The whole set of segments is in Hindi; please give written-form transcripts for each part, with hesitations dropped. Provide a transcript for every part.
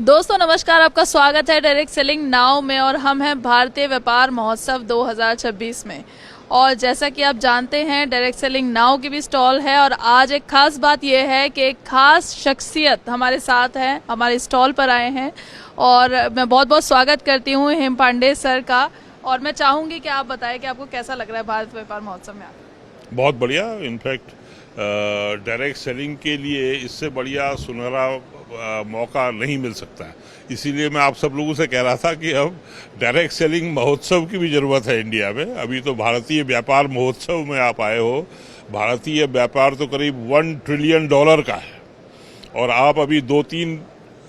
दोस्तों नमस्कार, आपका स्वागत है डायरेक्ट सेलिंग नाउ में और हम हैं भारतीय व्यापार महोत्सव 2026 में। और जैसा कि आप जानते हैं डायरेक्ट सेलिंग नाउ की भी स्टॉल है और आज एक खास बात यह है कि एक खास शख्सियत हमारे साथ है, हमारे स्टॉल पर आए हैं और मैं बहुत बहुत स्वागत करती हूँ हेम पांडे सर का। और मैं चाहूँगी कि आप बताएं कि आपको कैसा लग रहा है भारत व्यापार महोत्सव में आकर। बहुत बढ़िया। इनफैक्ट डायरेक्ट सेलिंग के लिए इससे बढ़िया सुनहरा मौका नहीं मिल सकता है। इसीलिए मैं आप सब लोगों से कह रहा था कि अब डायरेक्ट सेलिंग महोत्सव की भी ज़रूरत है इंडिया में। अभी तो भारतीय व्यापार महोत्सव में आप आए हो। भारतीय व्यापार तो करीब $1 ट्रिलियन का है और आप अभी 2-3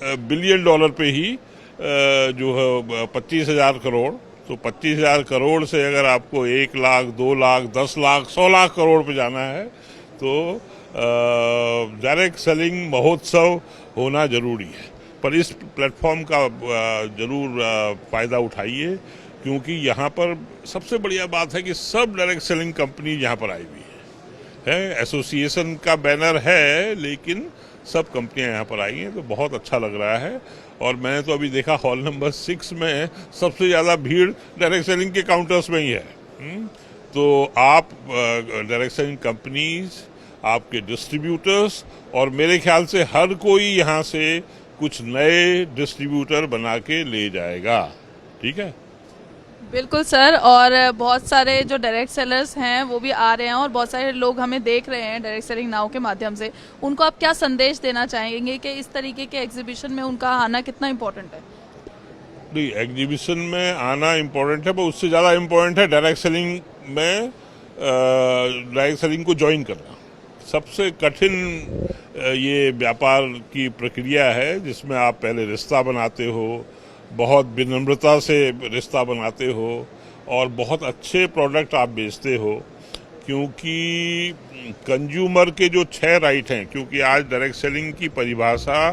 बिलियन डॉलर पे ही जो है 25,000 करोड़, तो 25,000 करोड़ से अगर आपको 1 लाख, 2 लाख, 10 लाख, 100 लाख करोड़ पे जाना है तो डायरेक्ट सेलिंग महोत्सव होना ज़रूरी है। पर इस प्लेटफॉर्म का ज़रूर फ़ायदा उठाइए, क्योंकि यहाँ पर सबसे बढ़िया बात है कि सब डायरेक्ट सेलिंग कंपनी यहाँ पर आई हुई है। एसोसिएशन का बैनर है लेकिन सब कंपनियाँ यहाँ पर आई हैं, तो बहुत अच्छा लग रहा है। और मैंने तो अभी देखा हॉल नंबर 6 में सबसे ज़्यादा भीड़ डायरेक्ट सेलिंग के काउंटर्स में ही है। तो आप डायरेक्ट सेलिंग कंपनीज, आपके डिस्ट्रीब्यूटर्स और मेरे ख्याल से हर कोई यहाँ से कुछ नए डिस्ट्रीब्यूटर बना के ले जाएगा। ठीक है, बिल्कुल सर। और बहुत सारे जो डायरेक्ट सेलर्स हैं वो भी आ रहे हैं और बहुत सारे लोग हमें देख रहे हैं डायरेक्ट सेलिंग नाउ के माध्यम से। उनको आप क्या संदेश देना चाहेंगे कि इस तरीके के एग्जीबिशन में उनका आना कितना इम्पोर्टेंट है? नहीं, एग्जीबिशन में आना इम्पोर्टेंट है, पर उससे ज़्यादा इम्पोर्टेंट है डायरेक्ट सेलिंग में डायरेक्ट सेलिंग को ज्वाइन करना। सबसे कठिन ये व्यापार की प्रक्रिया है जिसमें आप पहले रिश्ता बनाते हो, बहुत विनम्रता से रिश्ता बनाते हो और बहुत अच्छे प्रोडक्ट आप बेचते हो। क्योंकि कंज्यूमर के जो 6 राइट हैं, क्योंकि आज डायरेक्ट सेलिंग की परिभाषा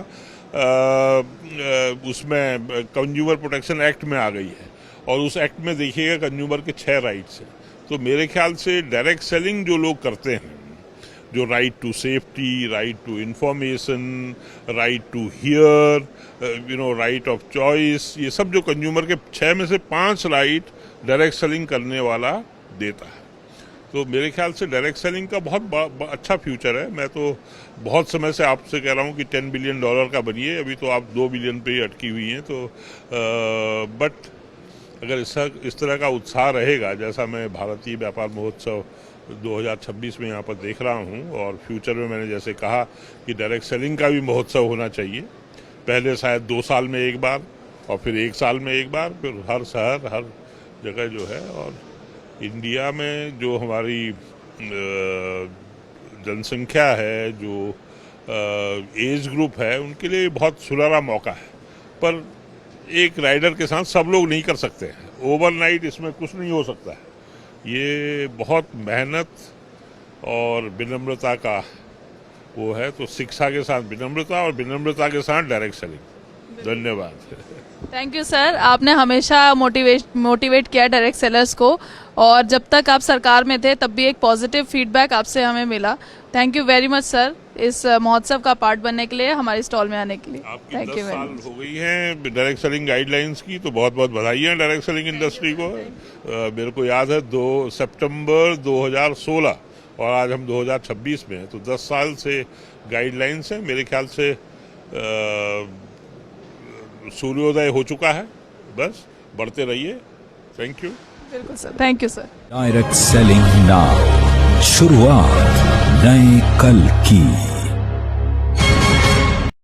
उसमें कंज्यूमर प्रोटेक्शन एक्ट में आ गई है और उस एक्ट में देखिएगा कंज्यूमर के 6 राइट्स हैं। तो मेरे ख्याल से डायरेक्ट सेलिंग जो लोग करते हैं, जो right to safety, right to information, right to hear, right of choice, ये सब जो कंज्यूमर के 6 में से 5 राइट डायरेक्ट सेलिंग करने वाला देता है। तो मेरे ख्याल से डायरेक्ट सेलिंग का बहुत अच्छा फ्यूचर है। मैं तो बहुत समय से आपसे कह रहा हूँ कि $10 बिलियन का बनिए, अभी तो आप 2 बिलियन पे ही अटकी हुई हैं। तो बट अगर इस तरह का उत्साह रहेगा जैसा मैं भारतीय व्यापार महोत्सव 2026 में यहाँ पर देख रहा हूँ, और फ्यूचर में मैंने जैसे कहा कि डायरेक्ट सेलिंग का भी महोत्सव होना चाहिए। पहले शायद 2 साल में एक बार और फिर 1 साल में एक बार, फिर हर शहर हर जगह जो है। और इंडिया में जो हमारी जनसंख्या है, जो एज ग्रुप है, उनके लिए बहुत सुनहरा मौका है। पर एक राइडर के साथ सब लोग नहीं कर सकते हैं। ओवरनाइट इसमें कुछ नहीं हो सकता है। ये बहुत मेहनत और विनम्रता का वो है। तो शिक्षा के साथ विनम्रता और विनम्रता के साथ डायरेक्ट सेलिंग। धन्यवाद। थैंक यू सर, आपने हमेशा मोटिवेट किया डायरेक्ट सेलर्स को और जब तक आप सरकार में थे तब भी एक पॉजिटिव फीडबैक आपसे हमें मिला। Thank you very much sir इस महोत्सव का पार्ट बनने के लिए, हमारे स्टॉल में आने के लिए। आपकी 10 साल हो गई हैं डायरेक्ट सेलिंग गाइडलाइंस की, तो बहुत बहुत बधाई है डायरेक्ट सेलिंग इंडस्ट्री को। मेरे को याद है 2 सितंबर 2016 और आज हम 2026 में हैं, तो 10 साल से गाइडलाइंस हैं। मेरे ख्याल से सूर्योदय हो चुका है, बस बढ़ते रहिए। Thank you. बिल्कुल sir, thank you sir. Direct selling now, शुरुआत नए कल की।